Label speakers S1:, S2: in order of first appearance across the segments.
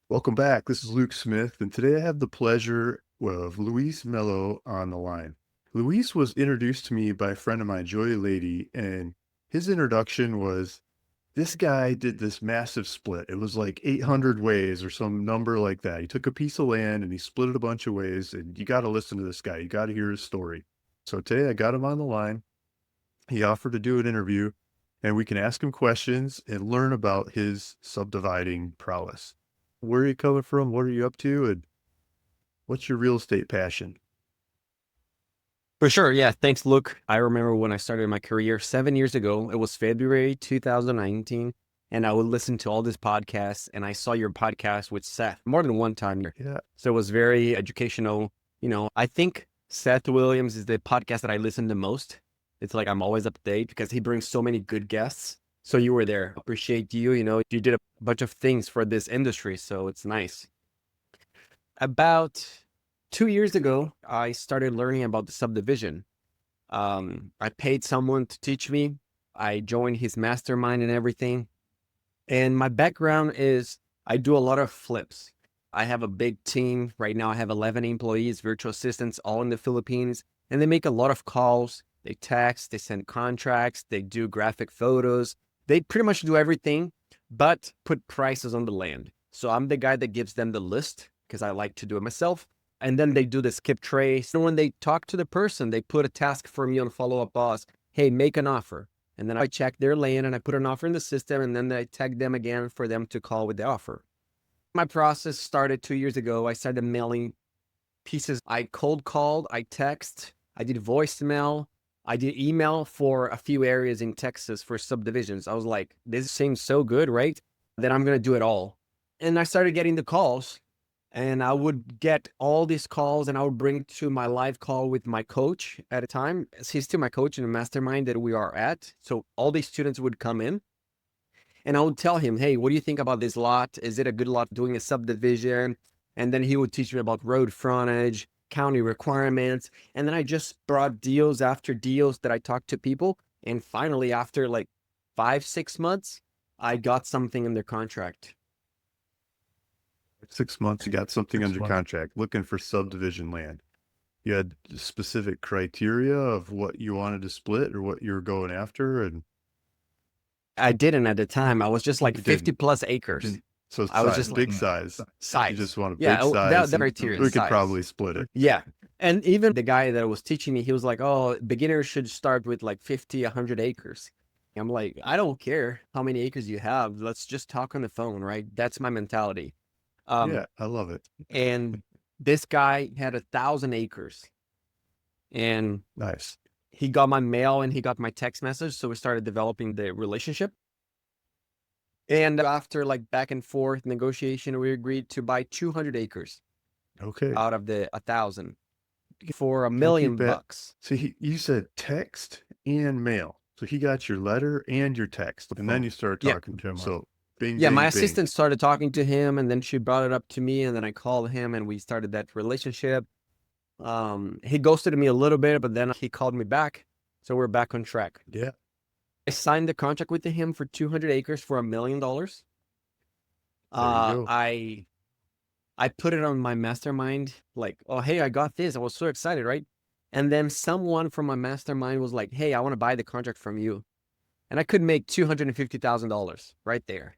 S1: Welcome back. This is Luke Smith, and today I have the pleasure of Luis Mello on the line. Luis was introduced to me by a friend of mine, Joey Lady, and his introduction was this guy did this massive split. It was like 800 ways or some number like that. He took a piece of land and he split it a bunch of ways, and you got to listen to this guy. You got to hear his story. So today I got him on the line. He offered to do an interview, and we can ask him questions and learn about his subdividing prowess. Where are you coming from? What are you up to? And what's your real estate passion?
S2: For sure. Yeah. Thanks, Luke. I remember when I started my career 7 years ago. It was February 2019. And I would listen to all these podcasts. And I saw your podcast with Seth more than one time.
S1: Yeah.
S2: So it was very educational. I think Seth Williams is the podcast that I listen to most. It's like I'm always up to date because he brings so many good guests. So you were there. Appreciate you. You did a bunch of things for this industry. So it's nice. About 2 years ago, I started learning about the subdivision. I paid someone to teach me. I joined his mastermind and everything. And my background is I do a lot of flips. I have a big team. Right now, I have 11 employees, virtual assistants, all in the Philippines. And they make a lot of calls. They text, they send contracts, they do graphic photos. They pretty much do everything, but put prices on the land. So I'm the guy that gives them the list because I like to do it myself. And then they do the skip trace. And when they talk to the person, they put a task for me on follow-up boss. Hey, make an offer. And then I check their land and I put an offer in the system. And then I tag them again for them to call with the offer. My process started 2 years ago. I started mailing pieces. I cold called, I text, I did voicemail, I did email for a few areas in Texas for subdivisions. I was like, this seems so good, right? Then I'm going to do it all. And I started getting the calls. And I would get all these calls and I would bring to my live call with my coach at a time. He's still my coach in the mastermind that we are at. So all these students would come in and I would tell him, hey, what do you think about this lot? Is it a good lot doing a subdivision? And then he would teach me about road frontage, county requirements. And then I just brought deals after deals that I talked to people. And finally, after like 5, 6 months, I got something in their contract.
S1: 6 months, you got something under contract, looking for subdivision land. You had specific criteria of what you wanted to split or what you were going after, and
S2: I didn't at the time. I was just like
S1: you
S2: 50
S1: didn't.
S2: plus acres.
S1: So
S2: I was
S1: size,
S2: just like
S1: big size. You
S2: size.
S1: just want a big
S2: Yeah, that
S1: size,
S2: the
S1: and
S2: criteria
S1: we could
S2: size.
S1: probably split it.
S2: Yeah. And even the guy that was teaching me, he was like, oh, beginners should start with like 50, 100 acres. I'm like, I don't care how many acres you have. Let's just talk on the phone, right? That's my mentality. Um,
S1: Yeah, I love it.
S2: and this guy had 1,000 acres and
S1: Nice.
S2: he got my mail and he got my text message. So we started developing the relationship. And after like back and forth negotiation, we agreed to buy 200 acres
S1: Okay.
S2: out of the 1,000 for a
S1: Can I keep
S2: million
S1: that?
S2: bucks.
S1: So you said text and mail. So he got your letter and your text, and then you started
S2: Yeah.
S1: talking to him. So bing,
S2: Yeah, my
S1: bing, bing.
S2: assistant started talking to him and then she brought it up to me and then I called him and we started that relationship. He ghosted me a little bit, but then he called me back. So we're back on track.
S1: Yeah.
S2: I signed the contract with him for 200 acres for $1 million.
S1: There you go.
S2: I put it on my mastermind, like, oh, hey, I got this. I was so excited, right? And then someone from my mastermind was like, hey, I want to buy the contract from you. And I could make $250,000 right there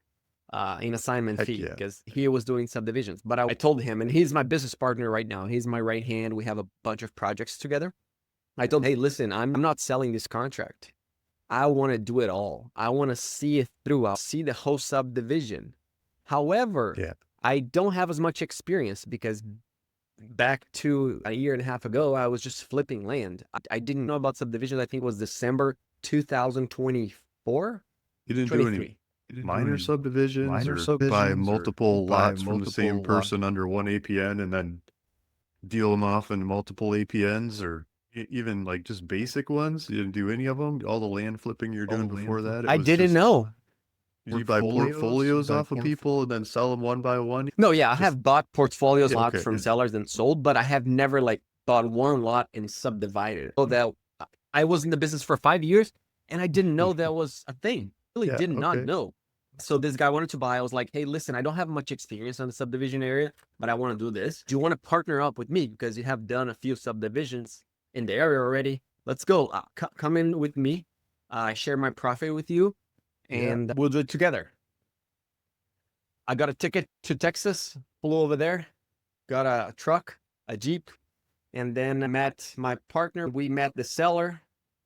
S2: in assignment
S1: Heck
S2: fee
S1: yeah.
S2: because he was doing subdivisions. But I told him, and he's my business partner right now. He's my right hand. We have a bunch of projects together. I told him, hey, listen, I'm not selling this contract. I want to do it all. I want to see it through. I'll see the whole subdivision. However,
S1: Yeah.
S2: I don't have as much experience because back to a year and a half ago, I was just flipping land. I didn't know about subdivisions. I think it was December 2024,
S1: You didn't do any
S2: 23.
S1: minor subdivisions or buy multiple lots from the same person under one APN and then deal them off in multiple APNs or even like just basic ones? You didn't do any of them? All the land flipping you're doing before that? It
S2: I
S1: was
S2: didn't
S1: just,
S2: know.
S1: you buy portfolios off of people and then sell them one by one?
S2: No, yeah, I
S1: Just,
S2: have bought portfolios lots
S1: okay.
S2: from sellers and sold, but I have never like bought one lot and subdivided. So that I was in the business for 5 years and I didn't know that was a thing. Really
S1: Yeah.
S2: did not
S1: Okay.
S2: know. So this guy wanted to buy. I was like, hey, listen, I don't have much experience on the subdivision area, but I want to do this. Do you want to partner up with me? Because you have done a few subdivisions in the area already. Let's go. Come in with me. I share my profit with you,
S1: Yeah.
S2: and we'll do it together. I got a ticket to Texas, flew over there, got a truck, a Jeep, and then I met my partner. We met the seller.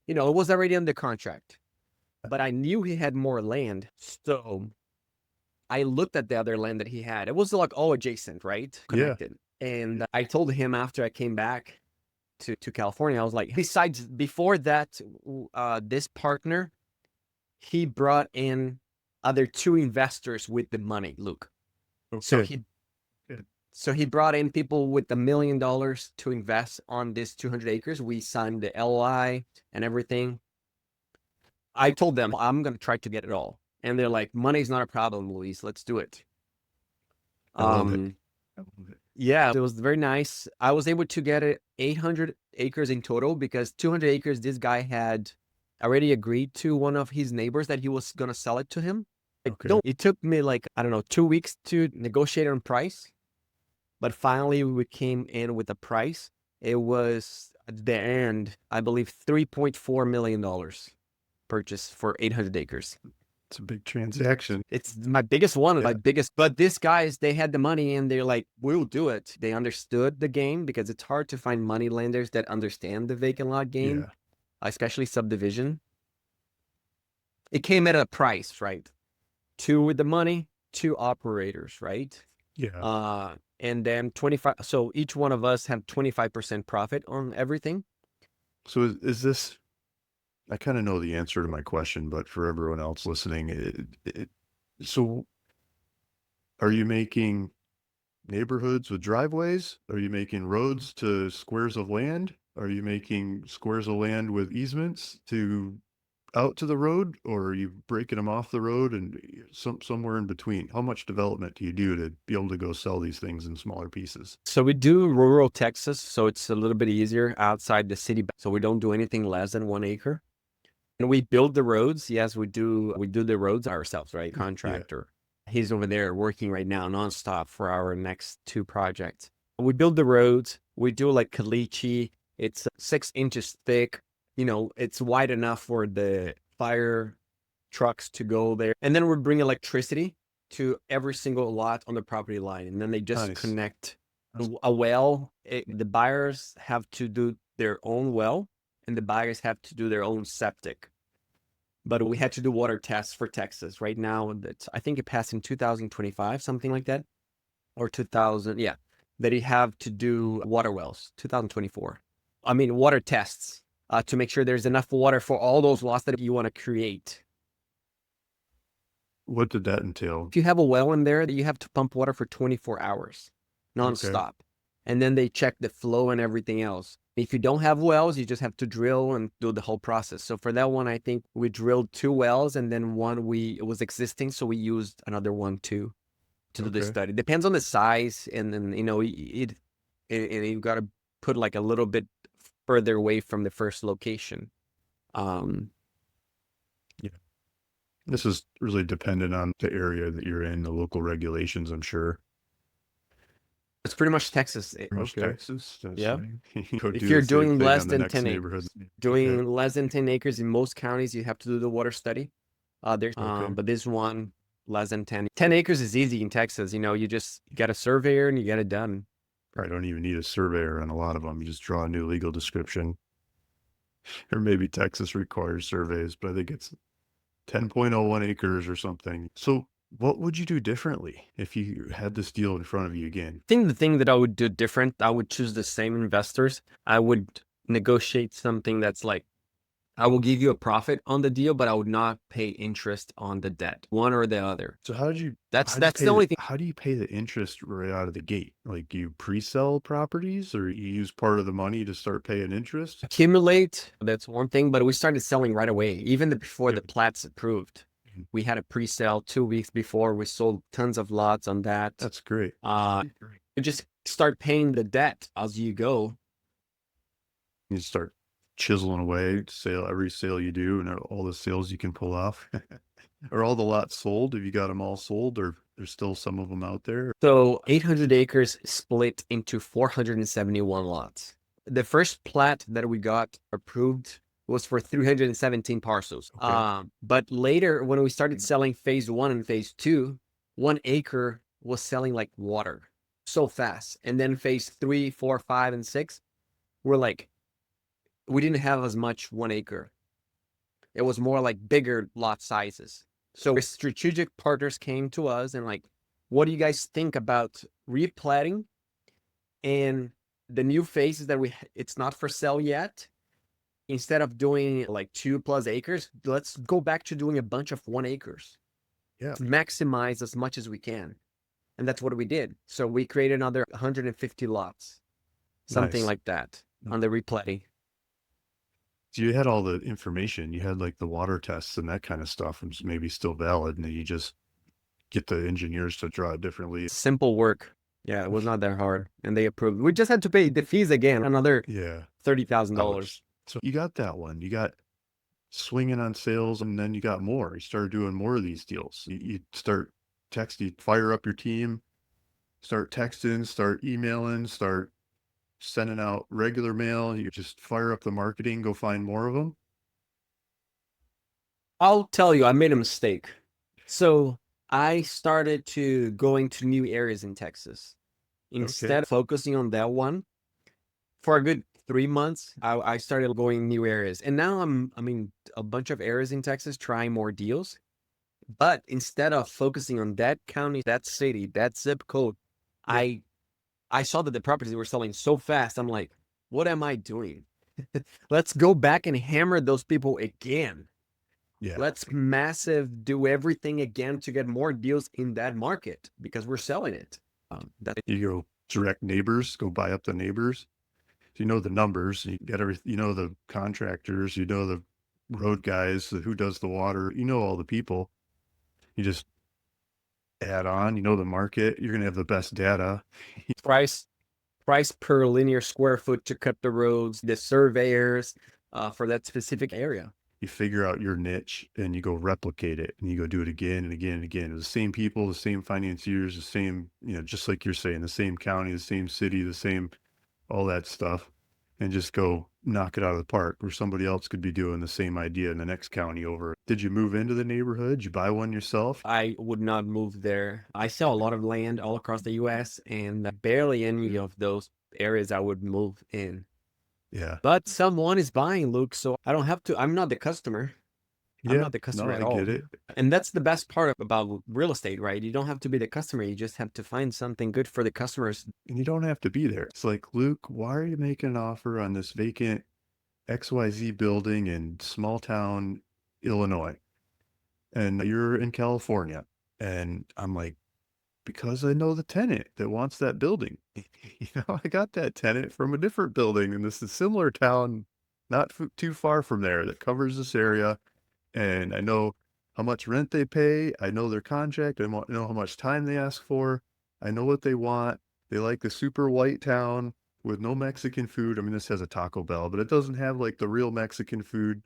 S2: It was already under contract, but I knew he had more land. So I looked at the other land that he had. It was like all adjacent, right?
S1: Yeah.
S2: Connected. And I told him after I came back to California, I was like, before that, this partner, he brought in other two investors with the money, Luke. So
S1: Okay.
S2: he
S1: Good.
S2: So he brought in people with $1 million to invest on this 200 acres. We signed the LOI and everything. I told them I'm going to try to get it all. And they're like, money's not a problem, Luis. Let's do it.
S1: I love it. I love it.
S2: Yeah, it was very nice. I was able to get it 800 acres in total because 200 acres, this guy had already agreed to one of his neighbors that he was going to sell it to him.
S1: Okay.
S2: It took me like, I don't know, 2 weeks to negotiate on price. But finally, we came in with a price. It was at the end, I believe, $3.4 million purchase for 800 acres.
S1: It's a big transaction.
S2: It's my biggest one,
S1: Yeah.
S2: my biggest. But these guys, they had the money and they're like, we'll do it. They understood the game because it's hard to find money lenders that understand the vacant lot game,
S1: Yeah.
S2: especially subdivision. It came at a price, right? Two with the money, two operators, right?
S1: Yeah.
S2: And then 25. So each one of us have 25% profit on everything.
S1: So is this, I kind of know the answer to my question, but for everyone else listening, so are you making neighborhoods with driveways? Are you making roads to squares of land? Are you making squares of land with easements to out to the road, or are you breaking them off the road and somewhere in between? How much development do you do to be able to go sell these things in smaller pieces?
S2: So we do rural Texas, so it's a little bit easier outside the city. So we don't do anything less than 1 acre. And we build the roads. Yes, we do. We do the roads ourselves, right?
S1: Yeah.
S2: Contractor. He's over there working right now nonstop for our next two projects. We build the roads. We do like caliche. It's 6 inches thick. It's wide enough for the fire trucks to go there. And then we bring electricity to every single lot on the property line. And then they just
S1: Nice.
S2: connect a well. The buyers have to do their own well and the buyers have to do their own septic. But we had to do water tests for Texas. Right now, I think it passed in 2025, something like that, or 2000. Yeah, that you have to do water wells, 2024. I mean, water tests to make sure there's enough water for all those lots that you want to create.
S1: What did that entail?
S2: If you have a well in there, you have to pump water for 24 hours nonstop.
S1: Okay.
S2: And then they check the flow and everything else. If you don't have wells, you just have to drill and do the whole process. So for that one, I think we drilled 2 wells and then one it was existing. So we used another one to do the
S1: Okay.
S2: study. Depends on the size. And then, you've got to put like a little bit further away from the first location.
S1: This is really dependent on the area that you're in, the local regulations, I'm sure.
S2: It's pretty much Texas.
S1: Most
S2: Okay.
S1: Texas.
S2: Yeah.
S1: Go
S2: If
S1: do
S2: you're
S1: the same
S2: doing
S1: thing
S2: less
S1: on the
S2: than
S1: next
S2: 10
S1: neighborhood.
S2: acres, doing less than 10 acres in most counties, you have to do the water study.
S1: Okay.
S2: But this one, less than 10. 10 acres is easy in Texas. You just get a surveyor and you get it done.
S1: Probably don't even need a surveyor on a lot of them. You just draw a new legal description. Or maybe Texas requires surveys, but I think it's 10.01 acres or something. So what would you do differently if you had this deal in front of you again?
S2: I think the thing that I would do different, I would choose the same investors. I would negotiate something that's like, I will give you a profit on the deal, but I would not pay interest on the debt, one or the other.
S1: So how did you
S2: That's the only thing.
S1: how do you pay the interest right out of the gate? Like you pre-sell properties or you use part of the money to start paying interest?
S2: Accumulate, that's one thing, but we started selling right away, even before
S1: Yeah.
S2: the plat's approved.
S1: Mhm.
S2: We had a pre-sale 2 weeks before. We sold tons of lots on that.
S1: That's great.
S2: You just start paying the debt as you go.
S1: You start chiseling away, every sale you do and all the sales you can pull off. Are all the lots sold? Have you got them all sold, or there's still some of them out there?
S2: So 800 acres split into 471 lots. The first plat that we got approved was for 317 parcels.
S1: Okay.
S2: But later, when we started selling phase one and phase two, 1 acre was selling like water so fast. And then phase three, four, five, and six were like, we didn't have as much 1 acre. It was more like bigger lot sizes. So strategic partners came to us and like, what do you guys think about replatting and the new phases that it's not for sale yet? Instead of doing like 2+ acres, let's go back to doing a bunch of 1 acres
S1: Yeah.
S2: to maximize as much as we can. And that's what we did. So we created another 150 lots, something
S1: Nice.
S2: like that on the replatting.
S1: So you had all the information. You had like the water tests and that kind of stuff, and maybe still valid, and then you just get the engineers to draw it differently.
S2: Simple work. Yeah, it was not that hard. And they approved. We just had to pay the fees again, another
S1: Yeah.
S2: $30,000.
S1: Ouch. So you got that one. You got swinging on sales, and then you got more. You started doing more of these deals. You start texting, fire up your team, start texting, start emailing, start sending out regular mail. You just fire up the marketing, go find more of them.
S2: I'll tell you, I made a mistake. So I started to going to new areas in Texas.
S1: Okay.
S2: Instead of focusing on that one, for a good 3 months, I started going new areas. And now I'm in a bunch of areas in Texas trying more deals. But instead of focusing on that county, that city, that zip code,
S1: Yeah.
S2: I saw that the properties were selling so fast. I'm like, what am I doing? Let's go back and hammer those people again.
S1: Yeah.
S2: Let's massive do everything again to get more deals in that market because we're selling it. That
S1: You go direct neighbors, go buy up the neighbors. So you know the numbers, you get every, you know the contractors, you know the road guys, who does the water, you know all the people. You just add on, you know the market, you're gonna have the best data.
S2: price price per linear square foot to cut the roads, the surveyors for that specific area.
S1: You figure out your niche and you go replicate it and you go do it again and again and again. The same people, the same financiers, the same, just like you're saying, the same county, the same city, the same, all that stuff, and just go knock it out of the park where somebody else could be doing the same idea in the next county over. Did you move into the neighborhood? Did you buy one yourself?
S2: I would not move there. I sell a lot of land all across the US and barely any of those areas I would move in.
S1: Yeah.
S2: But someone is buying, Luke, so I don't have to. I'm not the customer. I'm
S1: Yeah.
S2: not the
S1: No,
S2: customer at
S1: I
S2: all.
S1: get it.
S2: And that's the best part about real estate, right? You don't have to be the customer. You just have to find something good for the customers.
S1: And you don't have to be there. It's like, Luke, why are you making an offer on this vacant XYZ building in small town Illinois? And you're in California. And I'm like, because I know the tenant that wants that building. I got that tenant from a different building in this similar town, not too far from there, that covers this area. And I know how much rent they pay. I know their contract. I know how much time they ask for. I know what they want. They like the super white town with no Mexican food. I mean, this has a Taco Bell, but it doesn't have like the real Mexican food.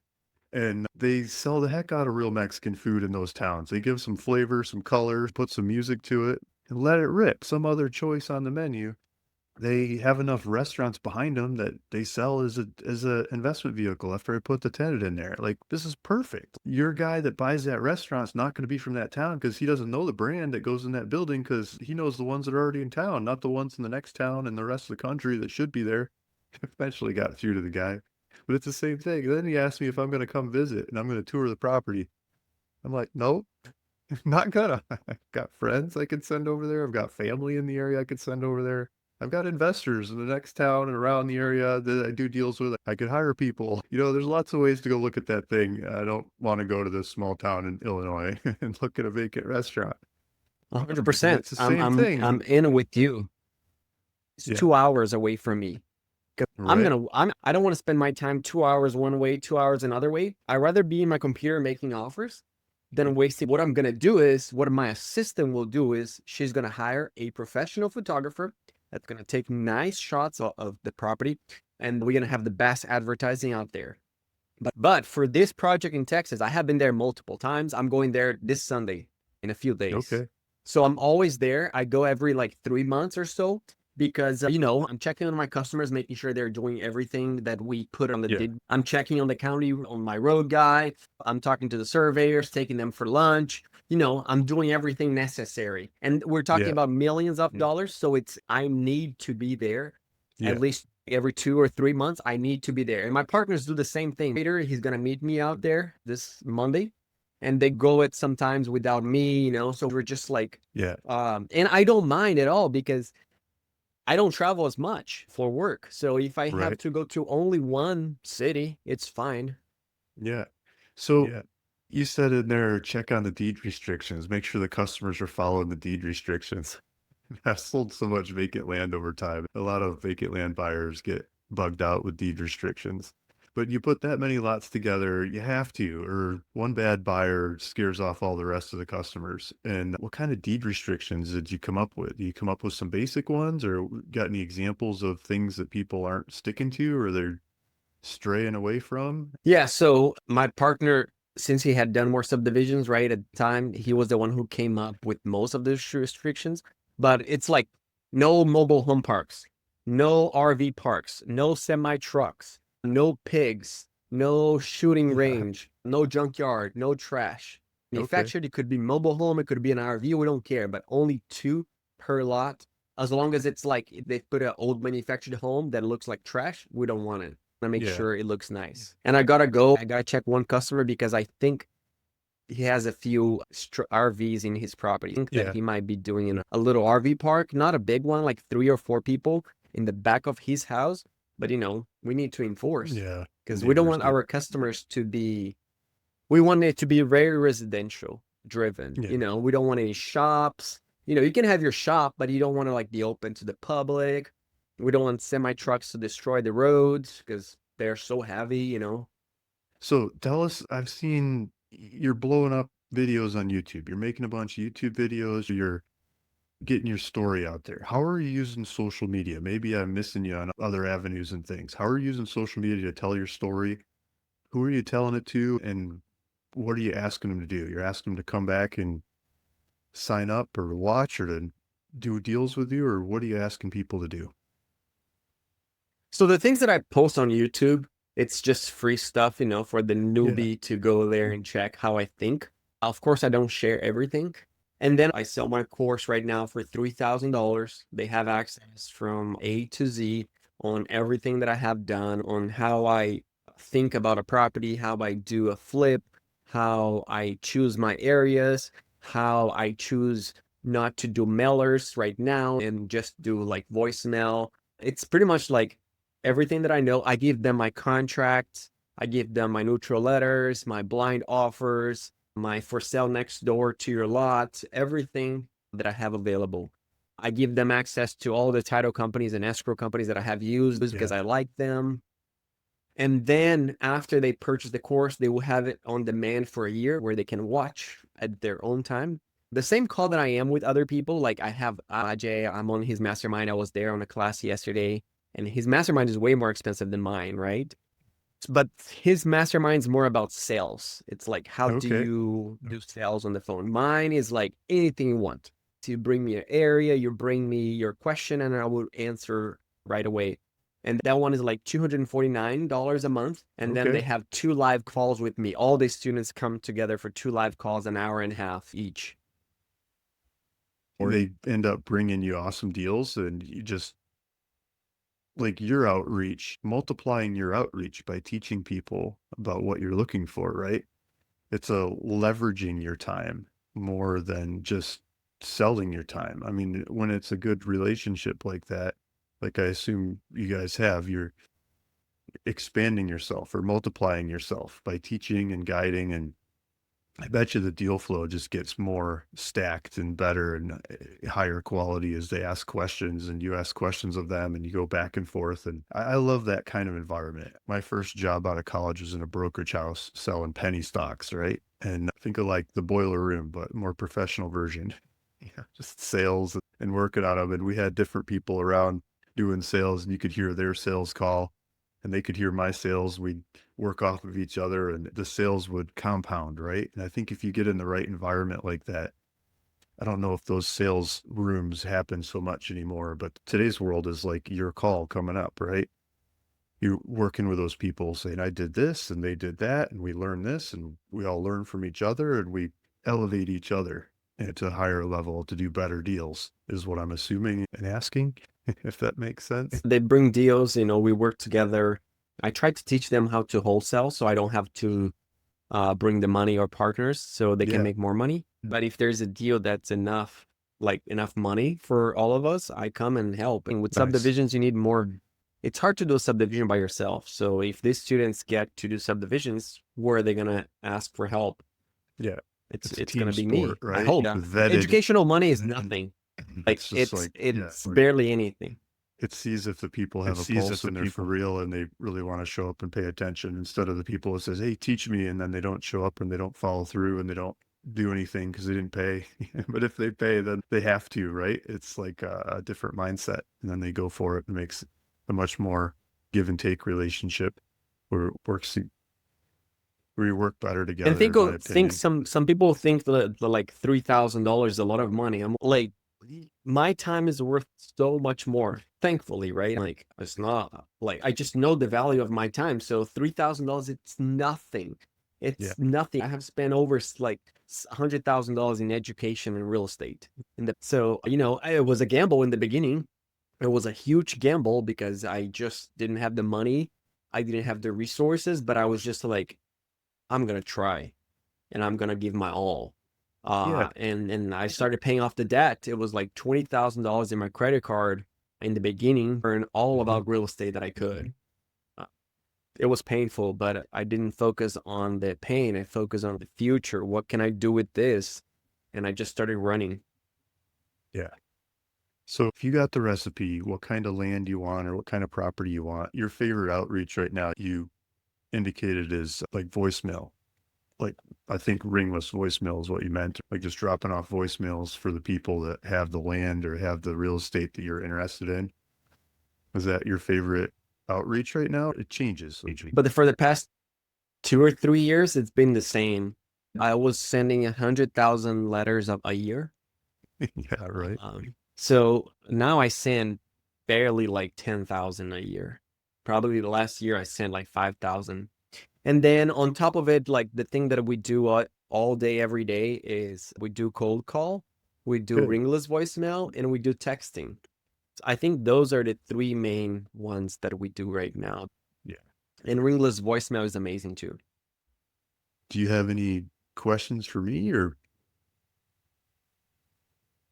S1: And they sell the heck out of real Mexican food in those towns. They give some flavor, some color, put some music to it, and let it rip. Some other choice on the menu. They have enough restaurants behind them that they sell as a investment vehicle after I put the tenant in there. Like, this is perfect. Your guy that buys that restaurant's not going to be from that town because he doesn't know the brand that goes in that building because he knows the ones that are already in town, not the ones in the next town and the rest of the country that should be there. Eventually got through to the guy. But it's the same thing. And then he asked me if I'm going to come visit and I'm going to tour the property. I'm like, nope, not gonna. I've got friends I could send over there. I've got family in the area I could send over there. I've got investors in the next town and around the area that I do deals with. I could hire people. There's lots of ways to go look at that thing. I don't want to go to this small town in Illinois and look at a vacant restaurant. And
S2: 100%.
S1: it's the
S2: I'm
S1: same
S2: I'm
S1: thing.
S2: I'm in with you. It's
S1: Yeah.
S2: 2 hours away from me. 'Cause
S1: Right.
S2: I don't want to spend my time 2 hours one way, 2 hours another way. I'd rather be in my computer making offers than wasting. What I'm gonna do is, what my assistant will do is, she's gonna hire a professional photographer that's gonna take nice shots of the property, and we're gonna have the best advertising out there. But for this project in Texas, I have been there multiple times. I'm going there this Sunday in a few days.
S1: Okay.
S2: So I'm always there. I go every like 3 months or so because, I'm checking on my customers, making sure they're doing everything that we put on the
S1: Yeah.
S2: dig. I'm checking on the county, on my road guy. I'm talking to the surveyors, taking them for lunch. I'm doing everything necessary. And we're talking
S1: Yeah.
S2: about millions of
S1: Mm.
S2: dollars. So I need to be there at
S1: Yeah.
S2: least every 2 or 3 months. I need to be there. And my partners do the same thing. Later, he's going to meet me out there this Monday, and they go it sometimes without me, so we're just like,
S1: Yeah.
S2: and I don't mind at all because I don't travel as much for work. So if I have
S1: Right.
S2: to go to only one city, it's fine.
S1: Yeah. So you said in there, check on the deed restrictions, make sure the customers are following the deed restrictions. I've sold so much vacant land over time. A lot of vacant land buyers get bugged out with deed restrictions. But you put that many lots together, you have to, or one bad buyer scares off all the rest of the customers. And what kind of deed restrictions did you come up with? Do you come up with some basic ones, or got any examples of things that people aren't sticking to or they're straying away from?
S2: Yeah. So my partner, since he had done more subdivisions, right, at the time, he was the one who came up with most of those restrictions. But it's like no mobile home parks, no RV parks, no semi trucks, no pigs, no shooting range, no junkyard, no trash.
S1: Okay.
S2: Manufactured, it could be mobile home, it could be an RV, we don't care, but only two per lot. As long as it's like if they put an old manufactured home that looks like trash, we don't want it. I make
S1: Yeah.
S2: sure it looks nice. And I gotta check one customer because I think he has a few RVs in his property. I think that
S1: Yeah.
S2: he might be doing a little RV park, not a big one, like 3 or 4 people in the back of his house. But we need to enforce
S1: Yeah.
S2: because we don't
S1: Neighbors
S2: want
S1: get,
S2: our customers to be. We want it to be very residential driven.
S1: yeah.
S2: We don't want any shops. You can have your shop, but you don't want to like be open to the public. We don't want semi trucks to destroy the roads because they're so heavy.
S1: So tell us, I've seen you're blowing up videos on YouTube. You're making a bunch of YouTube videos. You're getting your story out there. How are you using social media? Maybe I'm missing you on other avenues and things. How are you using social media to tell your story? Who are you telling it to? And what are you asking them to do? You're asking them to come back and sign up or watch or to do deals with you, or what are you asking people to do?
S2: So the things that I post on YouTube, it's just free stuff, for the
S1: Yeah.
S2: newbie to go there and check how I think. Of course, I don't share everything. And then I sell my course right now for $3,000. They have access from A to Z on everything that I have done, on how I think about a property, how I do a flip, how I choose my areas, how I choose not to do mailers right now and just do like voicemail. It's pretty much like everything that I know. I give them my contracts, I give them my neutral letters, my blind offers, my for sale next door to your lot, everything that I have available. I give them access to all the title companies and escrow companies that I have used because
S1: Yeah.
S2: I like them. And then after they purchase the course, they will have it on demand for a year where they can watch at their own time. The same call that I am with other people, like I have Ajay, I'm on his mastermind. I was there on a class yesterday, and his mastermind is way more expensive than mine, right? But his mastermind's more about sales. It's like, how do
S1: Okay.
S2: you do sales on the phone? Mine is like anything you want. So you bring me an area, you bring me your question, and I will answer right away. And that one is like $249 a month. And then they
S1: Okay.
S2: have 2 live calls with me. All the students come together for 2 live calls, an hour and a half each. Or
S1: They end up bringing you awesome deals and you just like your outreach, multiplying your outreach by teaching people about what you're looking for, right? It's a leveraging your time more than just selling your time. I mean, when it's a good relationship like that, like I assume you guys have, you're expanding yourself or multiplying yourself by teaching and guiding. And I bet you the deal flow just gets more stacked and better and higher quality as they ask questions and you ask questions of them and you go back and forth. And I love that kind of environment. My first job out of college was in a brokerage house selling penny stocks, right? And think of like the boiler room, but more professional version. Yeah, just sales and working on them. And we had different people around doing sales and you could hear their sales call and they could hear my sales. We'd work off of each other and the sales would compound, right? And I think if you get in the right environment like that, I don't know if those sales rooms happen so much anymore, but today's world is like your call coming up, right? You're working with those people saying, I did this and they did that, and we learned this, and we all learn from each other and we elevate each other to a higher level to do better deals, is what I'm assuming and asking, if that makes sense.
S2: They bring deals, we work together. I try to teach them how to wholesale so I don't have to bring the money or partners so they can
S1: Yeah.
S2: make more money. But if there's a deal that's enough money for all of us, I come and help. And with
S1: Nice.
S2: subdivisions, you need more. It's hard to do a subdivision by yourself. So if these students get to do subdivisions, where are they going to ask for help?
S1: Yeah.
S2: It's
S1: a
S2: going
S1: team
S2: to be me.
S1: sport,
S2: I
S1: right?
S2: hope.
S1: Vetted.
S2: Educational money is nothing. Like
S1: It's just like,
S2: it's barely anything.
S1: it sees if the people have a pulse and they're for real and they really want to show up and pay attention, instead of the people that says, hey, teach me, and then they don't show up and they don't follow through and they don't do anything because they didn't pay. But if they pay, then they have to, right? It's like a different mindset, and then they go for it. It makes a much more give and take relationship where we work better together.
S2: And think some people think that the like $3,000 is a lot of money. I'm like, my time is worth so much more, thankfully, right? Like, it's not like I just know the value of my time. So $3,000, it's nothing. It's nothing. I have spent over like $100,000 in education and real estate. So it was a gamble in the beginning. It was a huge gamble because I just didn't have the money. I didn't have the resources, but I was just like, I'm gonna try, and I'm gonna give my all. And I started paying off the debt. It was like $20,000 in my credit card in the beginning, learn all about real estate that I could. It was painful, but I didn't focus on the pain. I focused on the future. What can I do with this? And I just started running.
S1: Yeah. So if you got the recipe, what kind of land you want or what kind of property you want, your favorite outreach right now, you indicated is like voicemail. Like, I think ringless voicemail is what you meant. Like just dropping off voicemails for the people that have the land or have the real estate that you're interested in. Is that your favorite outreach right now? It changes.
S2: But for the past 2 or 3 years, it's been the same. I was sending 100,000 letters a year.
S1: Yeah, right.
S2: So now I send barely like 10,000 a year. Probably the last year I sent like 5,000. And then on top of it, like the thing that we do all day, every day is we do cold call, we do ringless voicemail, and we do texting. I think those are the 3 main ones that we do right now.
S1: Yeah.
S2: And ringless voicemail is amazing too.
S1: Do you have any questions for me, or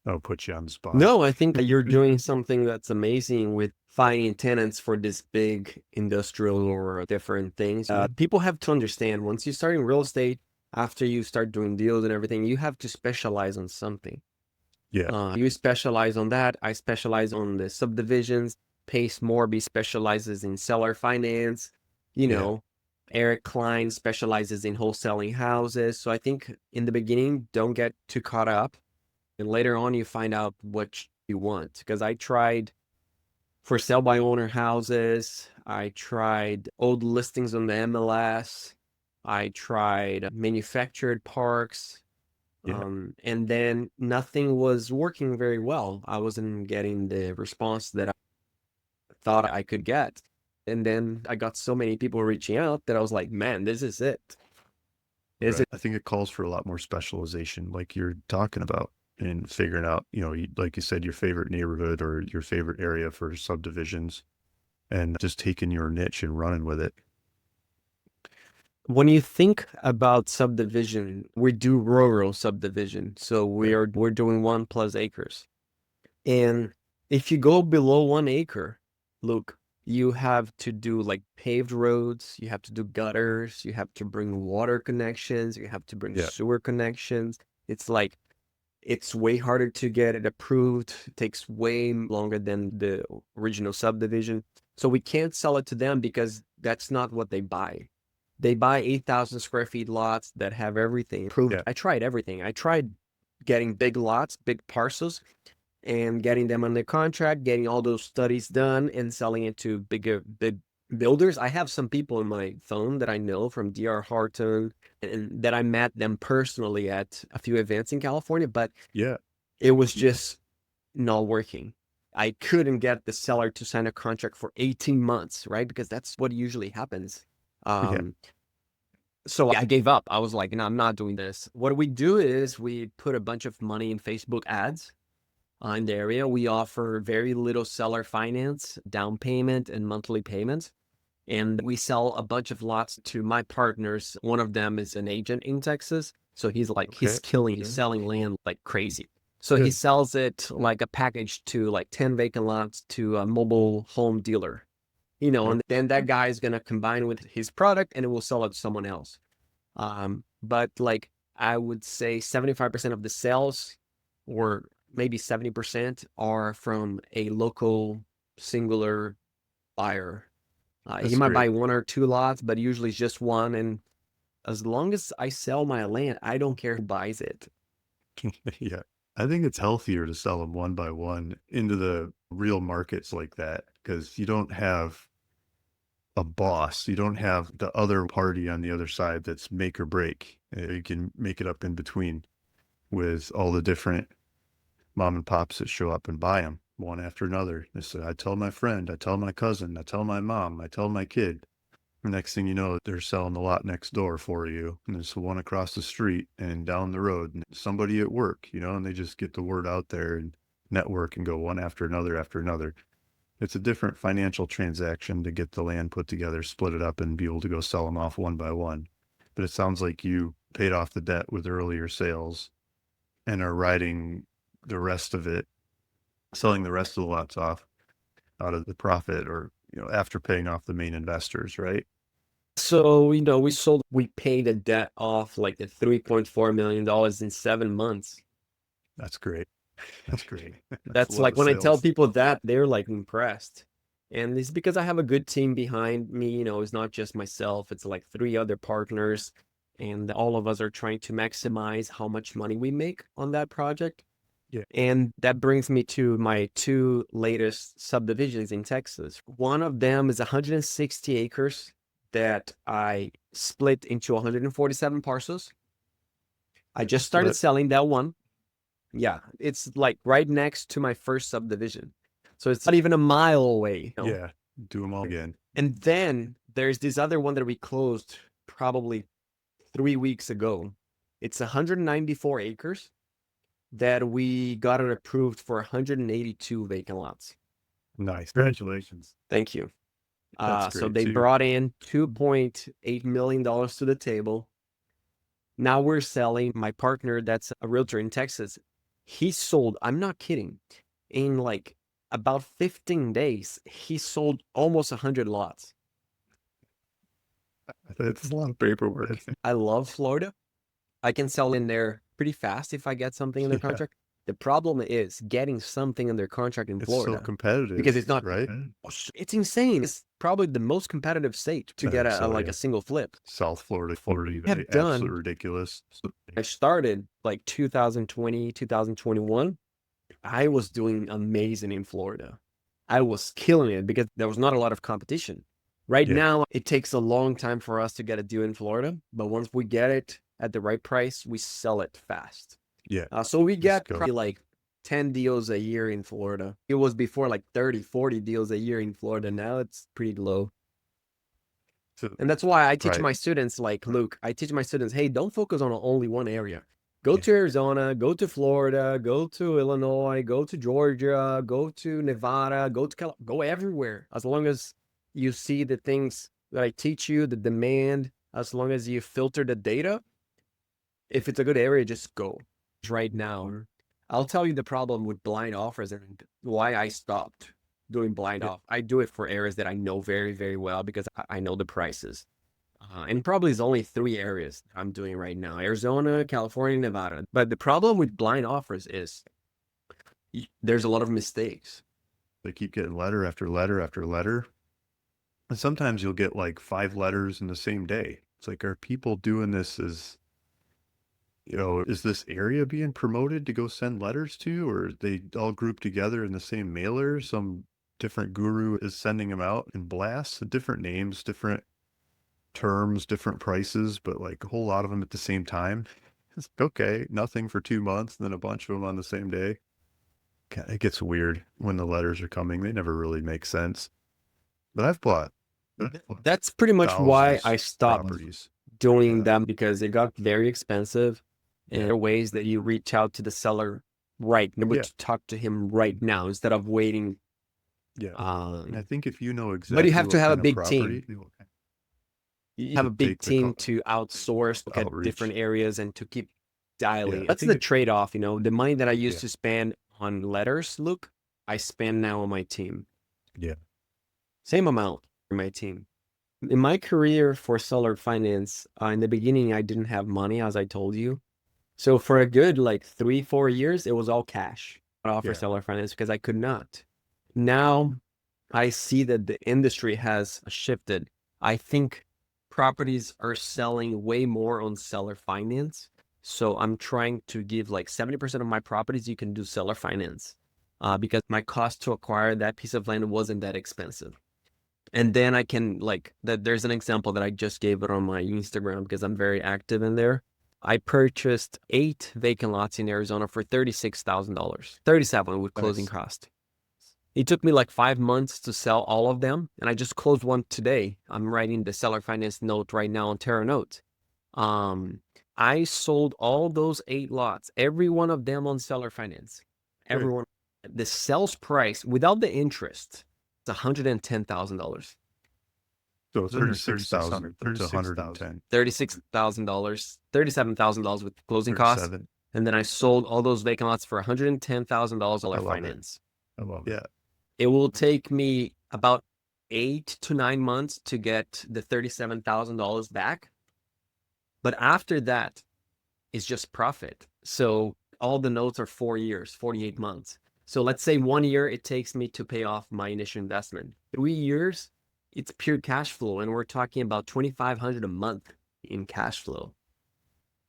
S1: I'll put you on the spot?
S2: No, I think that you're doing something that's amazing with finding tenants for this big industrial or different things. People have to understand, once you start in real estate, after you start doing deals and everything, you have to specialize on something.
S1: Yeah.
S2: You specialize on that. I specialize on the subdivisions. Pace Morby specializes in seller finance. Eric Klein specializes in wholesaling houses. So I think in the beginning, don't get too caught up. And later on, you find out what you want. Because I tried for sell by owner houses. I tried old listings on the MLS. I tried manufactured parks. And then nothing was working very well. I wasn't getting the response that I thought I could get. And then I got so many people reaching out that I was like, man, this is it.
S1: I think it calls for a lot more specialization, like you're talking about, and figuring out, like you said, your favorite neighborhood or your favorite area for subdivisions, and just taking your niche and running with it.
S2: When you think about subdivision, we do rural subdivision. So we're doing 1+ acres. And if you go below 1 acre, look, you have to do like paved roads, you have to do gutters, you have to bring water connections, you have to bring sewer connections. It's like, it's way harder to get it approved. It takes way longer than the original subdivision. So we can't sell it to them because that's not what they buy. They buy 8,000 square feet lots that have everything approved. Yeah. I tried everything. I tried getting big lots, big parcels, and getting them under contract, getting all those studies done, and selling it to big Builders, I have some people in my phone that I know from DR Horton and that I met them personally at a few events in California, but
S1: Yeah.
S2: it was just not working. I couldn't get the seller to sign a contract for 18 months, right? Because that's what usually happens.
S1: Yeah.
S2: Um, so I gave up. I was like, no, I'm not doing this. What we do is we put a bunch of money in Facebook ads in the area. We offer very little seller finance, down payment, and monthly payments. And we sell a bunch of lots to my partners. One of them is an agent in Texas. So he's
S1: Okay.
S2: killing, he's selling land like crazy. So he
S1: Good.
S2: sells it like a package to like 10 vacant lots to a mobile home dealer,
S1: Yep.
S2: and then that guy is going to combine with his product and it will sell it to someone else. But like I would say 75% of the sales, or maybe 70%, are from a local singular buyer. He
S1: That's
S2: might
S1: great.
S2: buy one or two lots, but usually it's just one. And as long as I sell my land, I don't care who buys it.
S1: Yeah. I think it's healthier to sell them one by one into the real markets like that because you don't have a boss. You don't have the other party on the other side that's make or break. You can make it up in between with all the different mom and pops that show up and buy them one after another. They say, I tell my friend, I tell my cousin, I tell my mom, I tell my kid. The next thing you know, they're selling the lot next door for you. And there's one across the street and down the road, and somebody at work, and they just get the word out there and network and go one after another after another. It's a different financial transaction to get the land put together, split it up, and be able to go sell them off one by one. But it sounds like you paid off the debt with earlier sales and are riding the rest of it, selling the rest of the lots off out of the profit or, after paying off the main investors, right?
S2: So, we paid a debt off like the $3.4 million in 7 months.
S1: That's great. That's great. That's a
S2: That's
S1: lot
S2: like
S1: of
S2: when I tell
S1: sales.
S2: people that, they're like impressed. And it's because I have a good team behind me. It's not just myself, it's like three other partners. And all of us are trying to maximize how much money we make on that project.
S1: Yeah.
S2: And that brings me to my two latest subdivisions in Texas. One of them is 160 acres that I split into 147 parcels. I just started
S1: Split.
S2: selling that one. Yeah, it's like right next to my first subdivision. So it's not even a mile away.
S1: Yeah. Do them all again.
S2: And then there's this other one that we closed probably 3 weeks ago. It's 194 acres that we got it approved for 182 vacant lots.
S1: Nice. Congratulations.
S2: Thank you.
S1: That's
S2: So
S1: great
S2: they
S1: too.
S2: brought in $2.8 million to the table. Now we're selling. My partner, that's a realtor in Texas, he sold, I'm not kidding, in like about 15 days, he sold almost 100 lots.
S1: It's a lot of paperwork.
S2: I love Florida. I can sell in there pretty fast if I get something in their
S1: Yeah.
S2: contract. The problem is getting something in their contract in
S1: It's so
S2: Florida because
S1: competitive,
S2: it's not,
S1: right?
S2: it's insane. It's probably the most competitive state to
S1: I
S2: get
S1: think
S2: a
S1: so.
S2: like
S1: Yeah.
S2: a single flip.
S1: South Florida, Florida,
S2: Have
S1: absolutely
S2: done,
S1: ridiculous.
S2: I started like 2020, 2021. I was doing amazing in Florida. I was killing it because there was not a lot of competition. Right
S1: Yeah.
S2: now, it takes a long time for us to get a deal in Florida, but once we get it at the right price, we sell it fast.
S1: Yeah.
S2: So we
S1: Just
S2: get
S1: go.
S2: probably like 10 deals a year in Florida. It was before like 30, 40 deals a year in Florida. Now it's pretty low.
S1: So,
S2: And that's why I teach
S1: right.
S2: my students, like, Luke, I teach my students, hey, don't focus on only one area. Go
S1: Yeah.
S2: to Arizona, go to Florida, go to Illinois, go to Georgia, go to Nevada, go to California, go everywhere. As long as you see the things that I teach you, the demand, as long as you filter the data, if it's a good area, just go. Right now, I'll tell you the problem with blind offers and why I stopped doing blind
S1: Yeah.
S2: off. I do it for areas that I know very, very well because I know the prices. And probably it's only three areas I'm doing right now: Arizona, California, Nevada. But the problem with blind offers is there's a lot of mistakes.
S1: They keep getting letter after letter after letter. And sometimes you'll get like 5 letters in the same day. It's like, are people doing this is this area being promoted to go send letters to, or are they all grouped together in the same mailer? Some different guru is sending them out in blasts, different names, different terms, different prices, but like a whole lot of them at the same time. It's like, okay, nothing for 2 months, and then a bunch of them on the same day. It gets weird when the letters are coming. They never really make sense. But I've bought
S2: That's pretty much why I
S1: thousands
S2: stopped
S1: properties.
S2: doing
S1: Yeah.
S2: them, because it got very expensive. And there are ways that you reach out to the seller right,
S1: Yeah.
S2: to talk to him right now instead of waiting.
S1: Yeah. And I think if you know
S2: But you
S1: exactly
S2: have to
S1: what
S2: have a
S1: kind of
S2: big team.
S1: property,
S2: You have a
S1: to
S2: big
S1: take the
S2: team to outsource, look at
S1: outreach.
S2: different areas, and to keep dialing.
S1: Yeah, I
S2: That's
S1: think
S2: the trade-off, you know. The money that I used
S1: Yeah.
S2: to spend on letters, Luke, I spend now on my team.
S1: Yeah.
S2: Same amount for my team. In my career for seller finance, in the beginning, I didn't have money, as I told you. So for a good like 3-4 years, it was all cash. I offer
S1: Yeah.
S2: seller finance because I could not. Now I see that the industry has shifted. I think properties are selling way more on seller finance. So I'm trying to give like 70% of my properties, you can do seller finance, because my cost to acquire that piece of land wasn't that expensive. And then I can like that. There's an example that I just gave it on my Instagram because I'm very active in there. I purchased 8 vacant lots in Arizona for $36,000, 37 with closing
S1: Nice.
S2: cost. It took me like 5 months to sell all of them, and I just closed one today. I'm writing the seller finance note right now on Terra Note. I sold all those 8 lots, every one of them on seller finance.
S1: Great.
S2: Everyone, the sales price without the interest, it's $110,000.
S1: So 36,000 to 110.
S2: $36,000, $37,000 with closing costs.
S1: 37.
S2: And then I sold all those vacant lots for $110,000
S1: I
S2: seller
S1: love it.
S2: finance.
S1: I love it. Yeah.
S2: It will take me about 8 to 9 months to get the $37,000 back. But after that, it's just profit. So all the notes are 4 years, 48 months. So let's say 1 year, it takes me to pay off my initial investment. 3 years, it's pure cash flow. And we're talking about $2,500 a month in cash flow.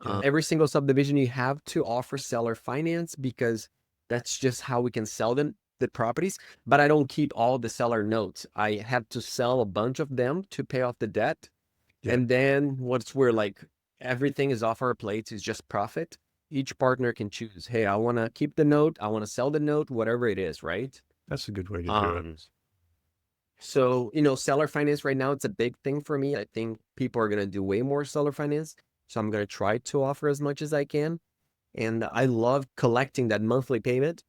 S1: Yeah.
S2: Every single subdivision, you have to offer seller finance because that's just how we can sell them, the properties. But I don't keep all the seller notes. I have to sell a bunch of them to pay off the debt.
S1: Yeah.
S2: And then once we're like, everything is off our plates, is just profit. Each partner can choose, hey, I want to keep the note, I want to sell the note, whatever it is, right?
S1: That's a good way to do it.
S2: So, you know, seller finance right now, it's a big thing for me. I think people are going to do way more seller finance. So I'm going to try to offer as much as I can. And I love collecting that monthly payment.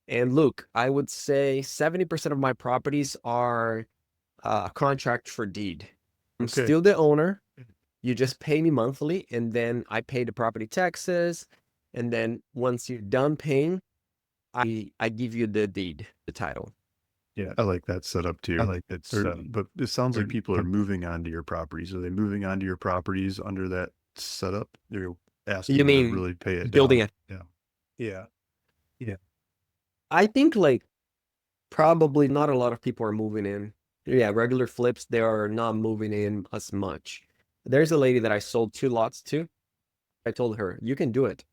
S2: And look, I would say 70% of my properties are a contract for deed. I'm
S1: Okay.
S2: still the owner. You just pay me monthly, and then I pay the property taxes. And then once you're done paying, I give you the deed, the title.
S1: Yeah, I like that setup too. But it sounds like people are moving onto your properties. Are they moving onto your properties under that setup? They're asking
S2: You
S1: you to
S2: mean
S1: really pay it
S2: building
S1: down.
S2: it?
S1: Yeah. Yeah.
S2: I think like probably not a lot of people are moving in. Yeah, regular flips, they are not moving in as much. There's a lady that I sold 2 lots to. I told her, you can do it.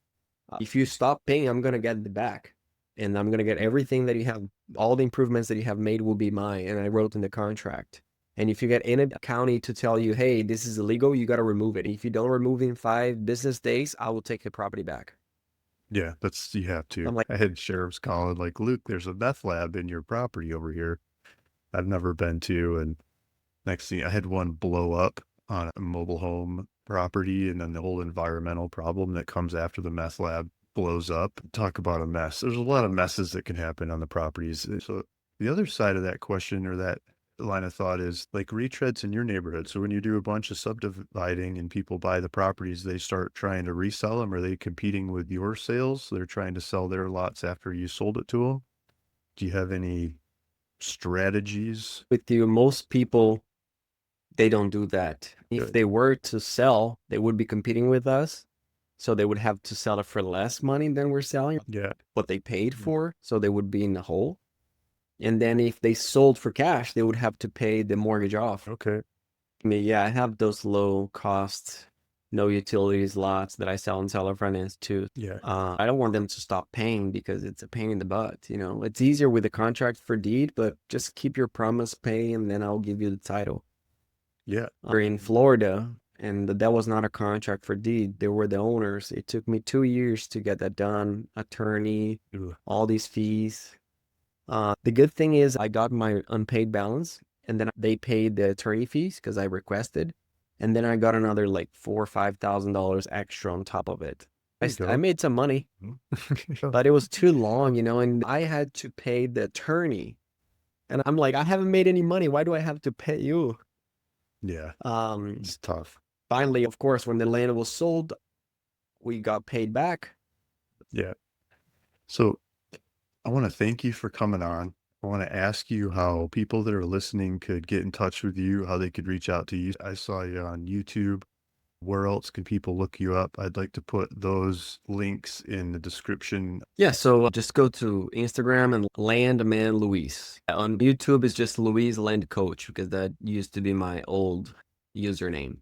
S2: If you stop paying, I'm going to get it back. And I'm going to get everything that you have, all the improvements that you have made will be mine. And I wrote in the contract. And if you get in a county to tell you, hey, this is illegal, you got to remove it. If you don't remove it in 5 business days, I will take the property back.
S1: Yeah, you have to.
S2: I'm like,
S1: I had sheriffs calling like, Luke, there's a meth lab in your property over here. I've never been to. And next thing, I had one blow up on a mobile home property, and then the whole environmental problem that comes after the meth lab blows up. Talk about a mess. There's a lot of messes that can happen on the properties. So the other side of that question, or that line of thought, is like retreads in your neighborhood. So when you do a bunch of subdividing and people buy the properties, they start trying to resell them. Are they competing with your sales? They're trying to sell their lots after you sold it to them. Do you have any strategies?
S2: with you, most people, they don't do that. If
S1: Good.
S2: they were to sell, they would be competing with us. So they would have to sell it for less money than we're selling,
S1: Yeah.
S2: what they paid for. So they would be in the hole. And then if they sold for cash, they would have to pay the mortgage off.
S1: Okay.
S2: I mean, yeah, I have those low cost no utilities lots that I sell on seller finance too.
S1: Yeah.
S2: I don't want them to stop paying because it's a pain in the butt. It's easier with a contract for deed, but just keep your promise, pay, and then I'll give you the title.
S1: Yeah.
S2: We're in Florida, and that was not a contract for deed. They were the owners. It took me 2 years to get that done. Attorney,
S1: Ugh.
S2: all these fees. The good thing is I got my unpaid balance, and then they paid the attorney fees because I requested, and then I got another like $4,000 or $5,000 extra on top of it.
S1: There you
S2: I
S1: go.
S2: made some money, but it was too long, and I had to pay the attorney, and I'm like, I haven't made any money. Why do I have to pay you?
S1: Yeah.
S2: Um,
S1: It's tough.
S2: Finally, of course, when the land was sold, we got paid back.
S1: Yeah. So I want to thank you for coming on. I want to ask you how people that are listening could get in touch with you, how they could reach out to you. I saw you on YouTube. Where else can people look you up? I'd like to put those links in the description.
S2: Yeah, so just go to Instagram and Landman Luis. On YouTube, it's just Luis Land Coach because that used to be my old username.